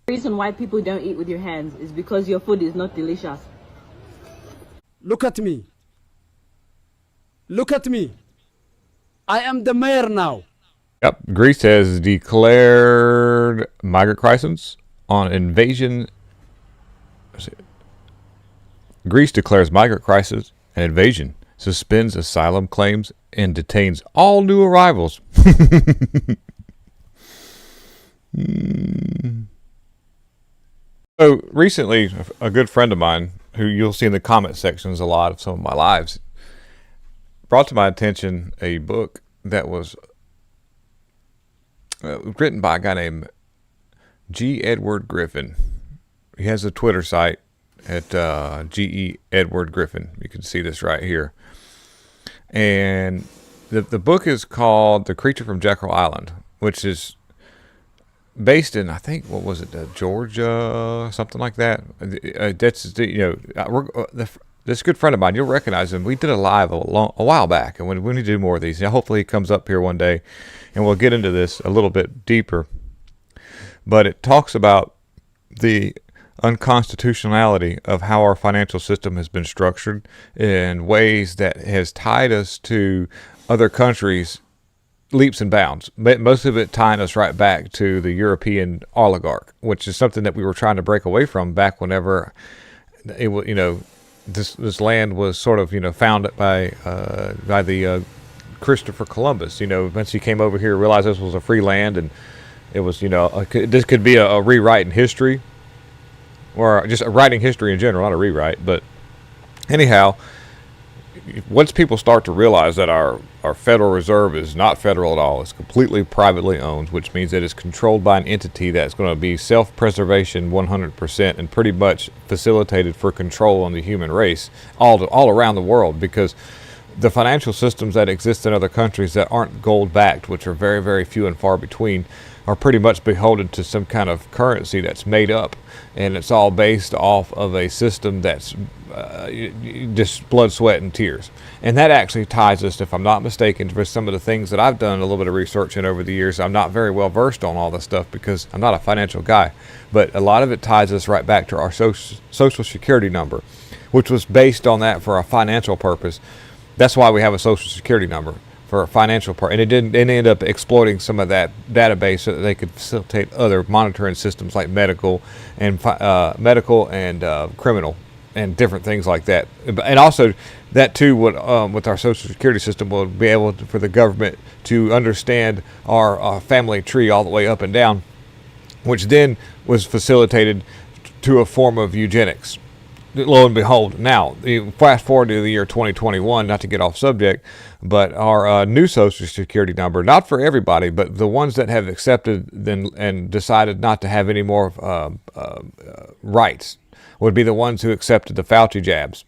reason why people don't eat with your hands is because your food is not delicious. Look at me. Look at me. I am the mayor now. Yep, Greece has declared migrant crisis on invasion. Greece declares migrant crisis and invasion, suspends asylum claims, and detains all new arrivals. So recently, a good friend of mine, who you'll see in the comment sections a lot of some of my lives, brought to my attention a book that was written by a guy named Edward Griffin. He has a Twitter site at Edward Griffin. You can see this right here. And the book is called The Creature from Jekyll Island, which is based in, I think, what was it, Georgia, something like that. That's, this good friend of mine, you'll recognize him. We did a live a while back, and we need to do more of these. Hopefully he comes up here one day, and we'll get into this a little bit deeper. But it talks about the unconstitutionality of how our financial system has been structured in ways that has tied us to other countries leaps and bounds. Most of it tying us right back to the European oligarch, which is something that we were trying to break away from back whenever it was, this land was sort of, founded by the Christopher Columbus. Once he came over here, realized this was a free land, and it was, this could be a rewrite in history, or just writing history in general, not a rewrite. But anyhow, once people start to realize that our Federal Reserve is not federal at all, it's completely privately owned, which means that it's controlled by an entity that's going to be self-preservation 100% and pretty much facilitated for control on the human race all around the world, because the financial systems that exist in other countries that aren't gold-backed, which are very, very few and far between, are pretty much beholden to some kind of currency that's made up, and it's all based off of a system that's just blood, sweat, and tears. And that actually ties us, if I'm not mistaken, for some of the things that I've done a little bit of research in over the years. I'm not very well versed on all this stuff because I'm not a financial guy, but a lot of it ties us right back to our social security number, which was based on that for a financial purpose. That's why we have a social security number, for a financial part, and it ended up exploiting some of that database so that they could facilitate other monitoring systems like medical and criminal and different things like that. And also that too would, with our social security system, will be able for the government to understand our family tree all the way up and down, which then was facilitated to a form of eugenics. Lo and behold, now, fast forward to the year 2021, not to get off subject, but our new Social Security number, not for everybody, but the ones that have accepted and decided not to have any more rights, would be the ones who accepted the Fauci jabs.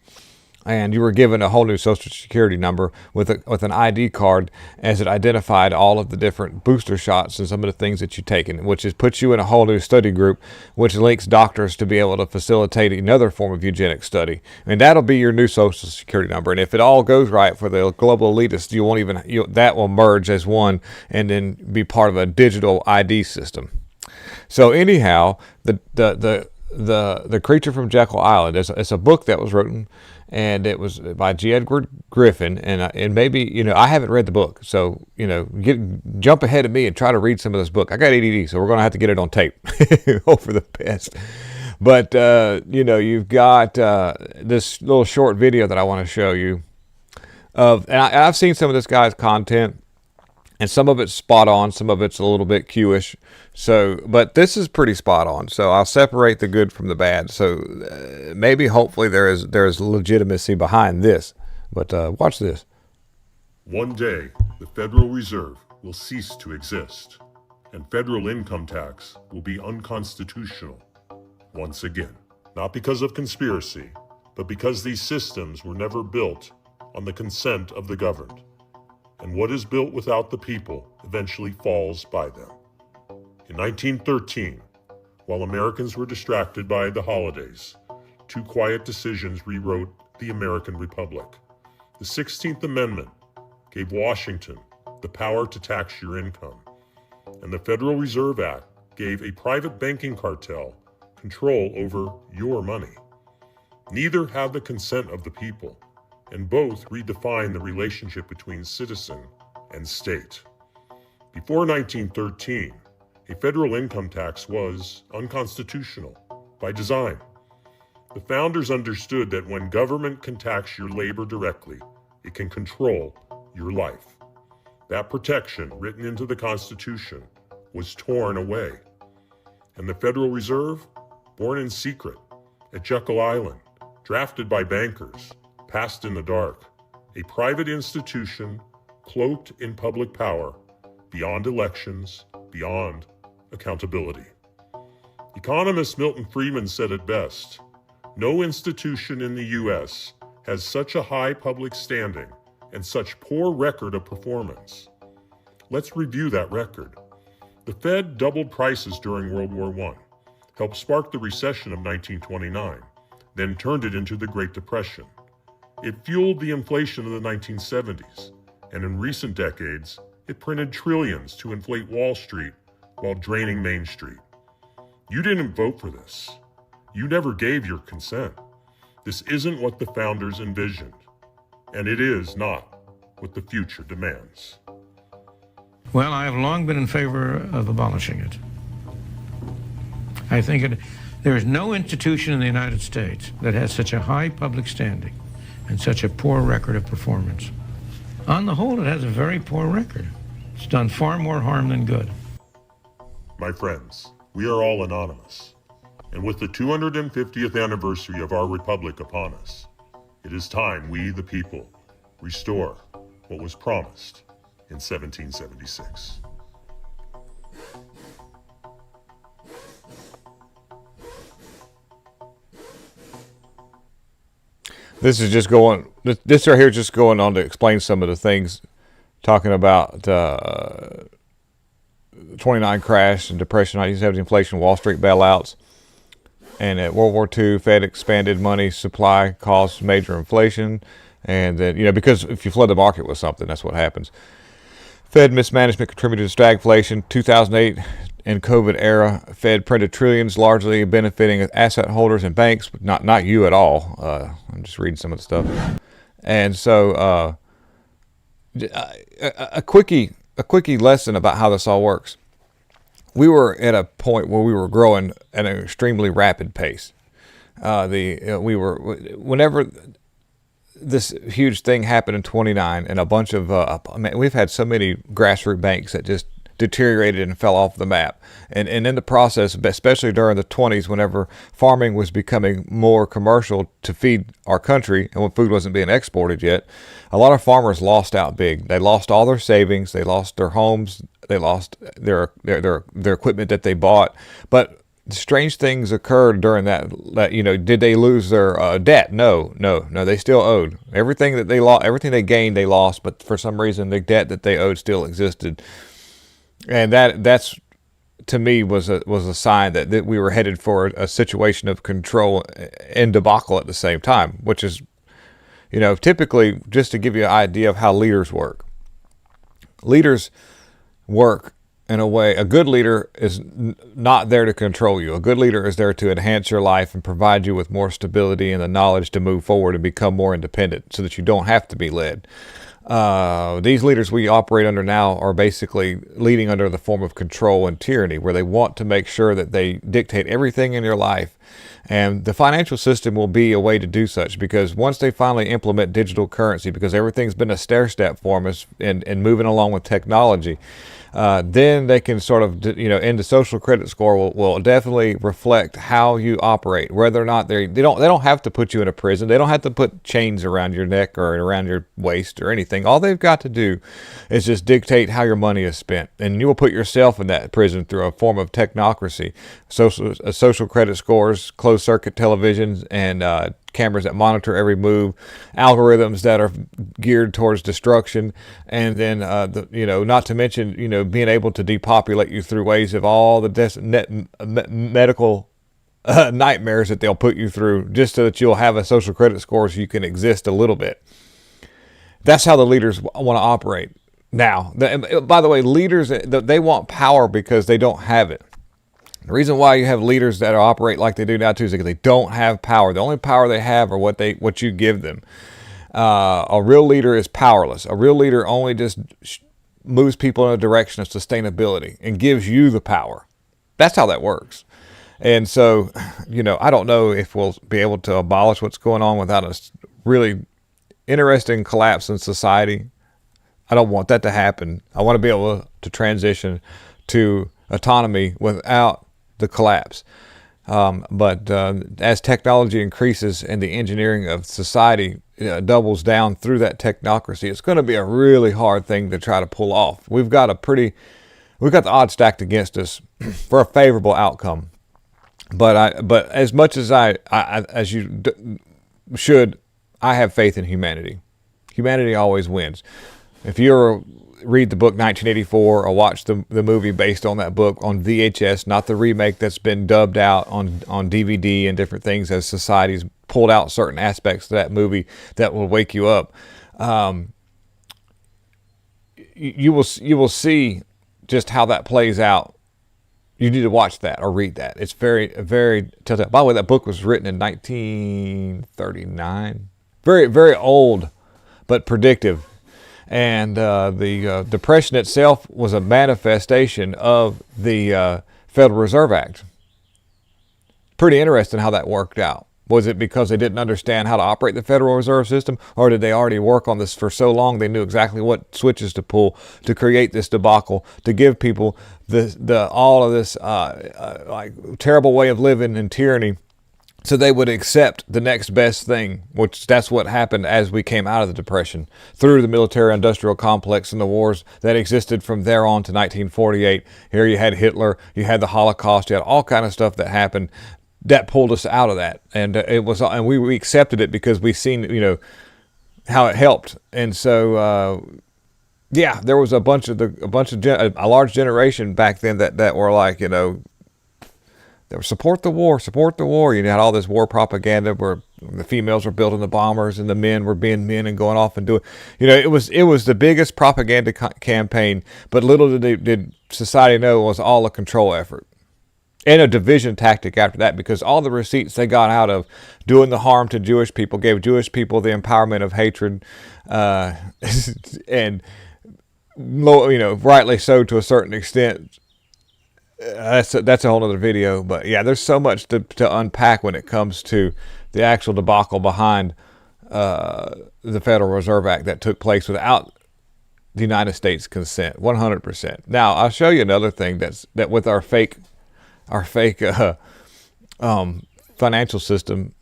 And you were given a whole new Social Security number with an ID card as it identified all of the different booster shots and some of the things that you've taken, which puts you in a whole new study group, which links doctors to be able to facilitate another form of eugenic study. And that'll be your new Social Security number. And if it all goes right for the global elitists, that will merge as one and then be part of a digital ID system. So anyhow, the Creature from Jekyll Island, it's a book that was written, and it was by Edward Griffin, and maybe, I haven't read the book, so, jump ahead of me and try to read some of this book. I got ADD, so we're going to have to get it on tape. Hope for the best. But, you've got this little short video that I want to show you and I've seen some of this guy's content, and some of it's spot on, some of it's a little bit Q-ish. So, but this is pretty spot on. So I'll separate the good from the bad. So maybe, hopefully, there is legitimacy behind this. But watch this. One day, the Federal Reserve will cease to exist, and federal income tax will be unconstitutional once again. Not because of conspiracy, but because these systems were never built on the consent of the governed. And what is built without the people eventually falls by them. In 1913, while Americans were distracted by the holidays, two quiet decisions rewrote the American Republic. The 16th Amendment gave Washington the power to tax your income, and the Federal Reserve Act gave a private banking cartel control over your money. Neither had the consent of the people, and both redefined the relationship between citizen and state. Before 1913, a federal income tax was unconstitutional by design. The founders understood that when government can tax your labor directly, it can control your life. That protection, written into the Constitution, was torn away. And the Federal Reserve, born in secret, at Jekyll Island, drafted by bankers, passed in the dark, a private institution cloaked in public power, beyond elections, beyond accountability. Economist Milton Friedman said it best, "No institution in the U.S. has such a high public standing and such poor record of performance." Let's review that record. The Fed doubled prices during World War I, helped spark the recession of 1929, then turned it into the Great Depression. It fueled the inflation of the 1970s, and in recent decades, it printed trillions to inflate Wall Street while draining Main Street. You didn't vote for this. You never gave your consent. This isn't what the founders envisioned, and it is not what the future demands. Well, I have long been in favor of abolishing it. I think there is no institution in the United States that has such a high public standing and such a poor record of performance. On the whole, it has a very poor record. It's done far more harm than good. My friends, we are all anonymous. And with the 250th anniversary of our republic upon us, it is time we, the people, restore what was promised in 1776. This is just going, this right here is just going on to explain some of the things, talking about 29 crash and depression, 1970 inflation, Wall Street bailouts. And at World War II, Fed expanded money supply caused major inflation. And then, because if you flood the market with something, that's what happens. Fed mismanagement contributed to stagflation. 2008 and COVID era, Fed printed trillions, largely benefiting asset holders and banks, but not you at all. I'm just reading some of the stuff. And so a quickie lesson about how this all works. We were at a point where we were growing at an extremely rapid pace. Whenever this huge thing happened in 29, and a bunch of we've had so many grassroots banks that just deteriorated and fell off the map. And in the process, especially during the 20s, whenever farming was becoming more commercial to feed our country and when food wasn't being exported yet, a lot of farmers lost out big. They lost all their savings, they lost their homes, they lost their equipment that they bought. But strange things occurred during that. Did they lose their debt? No. They still owed everything that they lost. Everything they gained, they lost. But for some reason, the debt that they owed still existed. And that's to me was a sign that we were headed for a situation of control and debacle at the same time, which is, typically, just to give you an idea of how leaders work. Leaders work in a way, a good leader is not there to control you. A good leader is there to enhance your life and provide you with more stability and the knowledge to move forward and become more independent so that you don't have to be led. These leaders we operate under now are basically leading under the form of control and tyranny, where they want to make sure that they dictate everything in your life. And the financial system will be a way to do such, because once they finally implement digital currency, because everything's been a stair-step for them and moving along with technology, then they can sort of, and the social credit score will definitely reflect how you operate, whether or not they don't have to put you in a prison. They don't have to put chains around your neck or around your waist or anything. All they've got to do is just dictate how your money is spent, and you will put yourself in that prison through a form of technocracy. Social credit scores, closed circuit televisions, and cameras that monitor every move, algorithms that are geared towards destruction, and then not to mention being able to depopulate you through ways of all the medical nightmares that they'll put you through, just so that you'll have a social credit score so you can exist a little bit. That's how the leaders want to operate now. By the way, leaders, they want power because they don't have it. The reason why you have leaders that operate like they do now too is because they don't have power. The only power they have are what you give them. A real leader is powerless. A real leader only just moves people in a direction of sustainability and gives you the power. That's how that works. And so, I don't know if we'll be able to abolish what's going on without a really interesting collapse in society. I don't want that to happen. I want to be able to transition to autonomy without the collapse. But as technology increases and the engineering of society doubles down through that technocracy, it's going to be a really hard thing to try to pull off. We've got the odds stacked against us for a favorable outcome. But as much as as you should, I have faith in humanity. Humanity always wins. If you read the book 1984 or watch the movie based on that book on VHS, not the remake that's been dubbed out on DVD and different things as society's pulled out certain aspects of that movie that will wake you up, you will see just how that plays out. You need to watch that or read that. It's very, very telltale. By the way, that book was written in 1939. Very, very old, but predictive. And the Depression itself was a manifestation of the Federal Reserve Act. Pretty interesting how that worked out. Was it because they didn't understand how to operate the Federal Reserve System, or did they already work on this for so long they knew exactly what switches to pull to create this debacle, to give people all of this like terrible way of living and tyranny, so they would accept the next best thing, which that's what happened as we came out of the Depression, through the military-industrial complex and the wars that existed from there on to 1948. Here you had Hitler, you had the Holocaust, you had all kind of stuff that happened that pulled us out of that, and we accepted it because we seen how it helped, and so there was a large generation back then that were like they were support the war. You had all this war propaganda where the females were building the bombers and the men were being men and going off and doing, it was the biggest propaganda campaign. But little did society know it was all a control effort. And a division tactic after that, because all the receipts they got out of doing the harm to Jewish people gave Jewish people the empowerment of hatred, and rightly so to a certain extent. That's a whole other video. But yeah, there's so much to unpack when it comes to the actual debacle behind the Federal Reserve Act that took place without the United States consent, 100%. Now I'll show you another thing that with our fake financial system.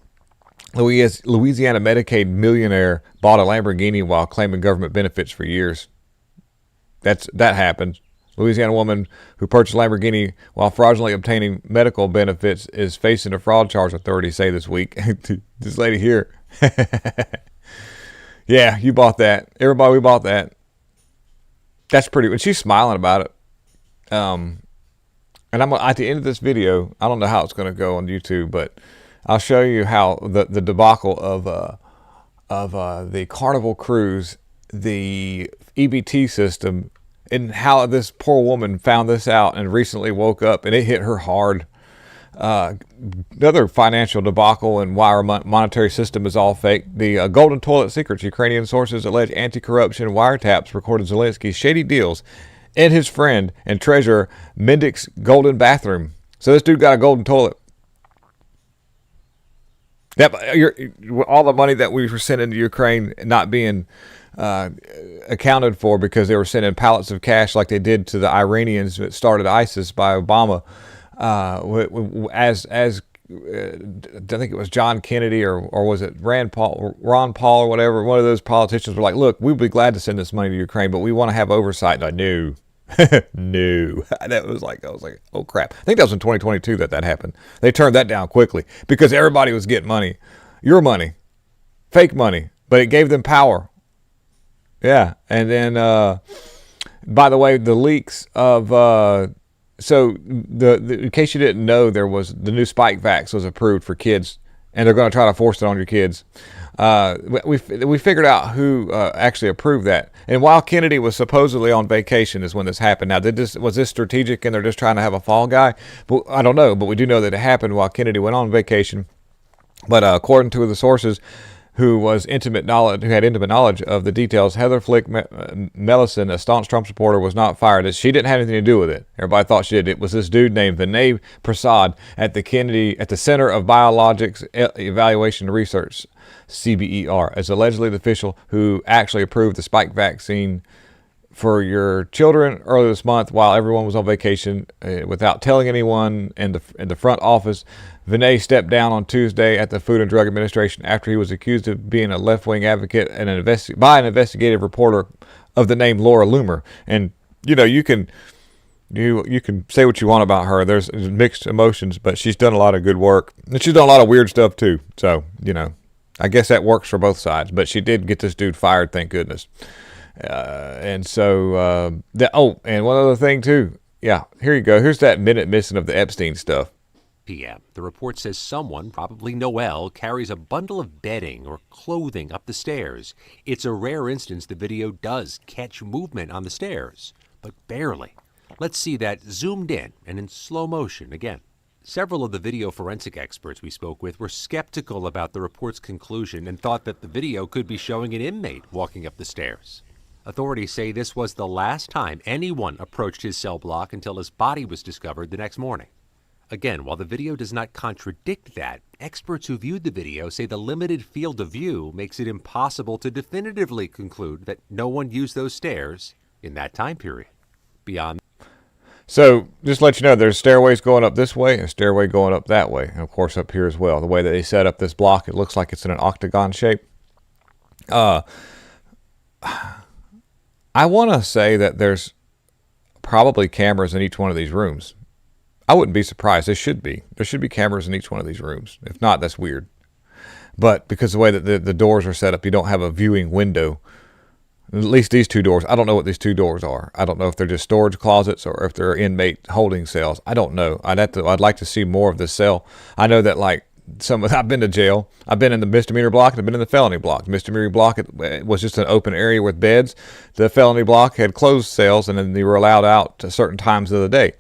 Louisiana Medicaid millionaire bought a Lamborghini while claiming government benefits for years. That happened. Louisiana woman who purchased a Lamborghini while fraudulently obtaining medical benefits is facing a fraud charge, authorities say this week. This lady here. Yeah, you bought that. Everybody, we bought that. That's pretty. And she's smiling about it. And I'm at the end of this video. I don't know how it's going to go on YouTube, but I'll show you how the debacle of the Carnival cruise, the EBT system, and how this poor woman found this out and recently woke up and it hit her hard. Another financial debacle and why our monetary system is all fake. The golden toilet secrets. Ukrainian sources allege anti-corruption wiretaps recorded Zelensky's shady deals and his friend and treasurer Mendik's golden bathroom. So this dude got a golden toilet. All the money that we were sending to Ukraine not being accounted for because they were sending pallets of cash like they did to the Iranians that started ISIS by Obama. As I think it was John Kennedy or was it Ron Paul or whatever, one of those politicians were like, look, we'd be glad to send this money to Ukraine, but we want to have oversight. And I knew. No. I was like, oh crap. I think that was in 2022 that happened. They turned that down quickly because everybody was getting money. Your money. Fake money. But it gave them power. Yeah. And then, by the way, the leaks of... So in case you didn't know, there was the new Spikevax was approved for kids and they're going to try to force it on your kids. We figured out who actually approved that. And while Kennedy was supposedly on vacation is when this happened. Now, was this strategic and they're just trying to have a fall guy? But I don't know. But we do know that it happened while Kennedy went on vacation. But according to the sources who had intimate knowledge of the details, Heather Flick Mellison, a staunch Trump supporter, was not fired. She didn't have anything to do with it. Everybody thought she did. It was this dude named Vinay Prasad at the Center of Biologics Evaluation and Research, CBER, as allegedly the official who actually approved the spike vaccine for your children earlier this month while everyone was on vacation without telling anyone in the front office. Vinay stepped down on Tuesday at the Food and Drug Administration after he was accused of being a left-wing advocate and by an investigative reporter of the name Laura Loomer. And you can say what you want about her. There's mixed emotions, but she's done a lot of good work, and she's done a lot of weird stuff too. So I guess that works for both sides. But she did get this dude fired, thank goodness. And one other thing too. Yeah, here you go. Here's that minute missing of the Epstein stuff. p.m. The report says someone, probably Noel, carries a bundle of bedding or clothing up the stairs. It's a rare instance the video does catch movement on the stairs, but barely. Let's see that zoomed in and in slow motion again. Several of the video forensic experts we spoke with were skeptical about the report's conclusion and thought that the video could be showing an inmate walking up the stairs. Authorities say this was the last time anyone approached his cell block until his body was discovered the next morning. Again, while the video does not contradict that, experts who viewed the video say the limited field of view makes it impossible to definitively conclude that no one used those stairs in that time period. Beyond. So, just to let you know, there's stairways going up this way and a stairway going up that way. And, of course, up here as well. The way that they set up this block, it looks like it's in an octagon shape. I want to say that there's probably cameras in each one of these rooms. I wouldn't be surprised. There should be. There should be cameras in each one of these rooms. If not, that's weird. But because the way that the doors are set up, you don't have a viewing window. At least these two doors. I don't know what these two doors are. I don't know if they're just storage closets or if they're inmate holding cells. I don't know. I'd like to see more of this cell. I know that I've been to jail. I've been in the misdemeanor block and I've been in the felony block. The misdemeanor block it was just an open area with beds. The felony block had closed cells and then they were allowed out at certain times of the day.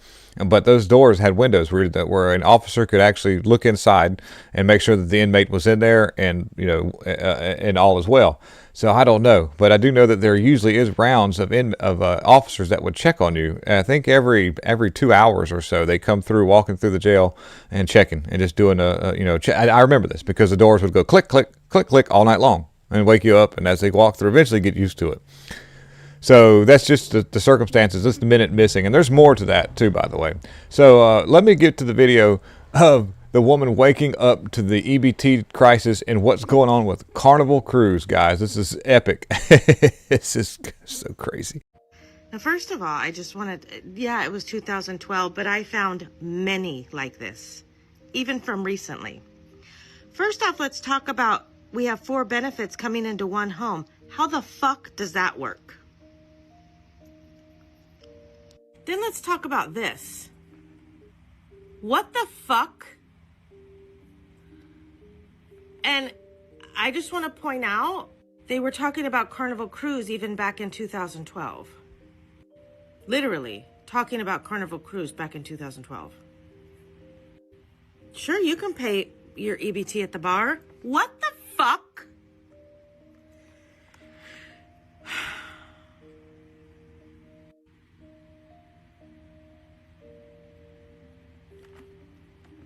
But those doors had windows where an officer could actually look inside and make sure that the inmate was in there and and all as well. So I don't know, but I do know that there usually is rounds of officers that would check on you. And I think every 2 hours or so they come through, walking through the jail and checking and just doing I remember this because the doors would go click, click, click, click all night long and wake you up. And as they walk through, eventually get used to it. So that's just the circumstances. That's the minute missing. And there's more to that, too, by the way. So let me get to the video of the woman waking up to the EBT crisis and what's going on with Carnival Cruise, guys. This is epic. This is so crazy. Now, first of all, I just wanted, it was 2012, but I found many like this, even from recently. First off, let's talk about, we have 4 benefits coming into one home. How the fuck does that work? Then let's talk about this. What the fuck? And I just want to point out, they were talking about Carnival Cruise even back in 2012. Literally talking about Carnival Cruise back in 2012. Sure, you can pay your EBT at the bar. What the fuck?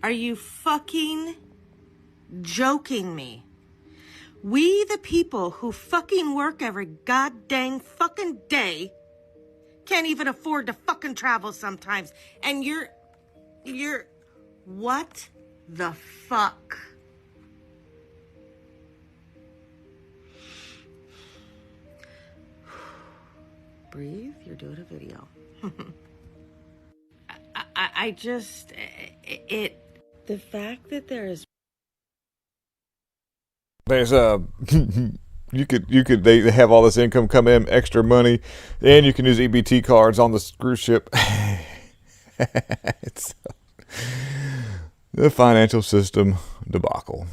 Are you fucking joking me? We, the people who fucking work every goddamn fucking day, can't even afford to fucking travel sometimes. And you're, what the fuck? Breathe, you're doing a video. The fact that there's they have all this income come in, extra money, and you can use EBT cards on the cruise ship. It's the financial system debacle.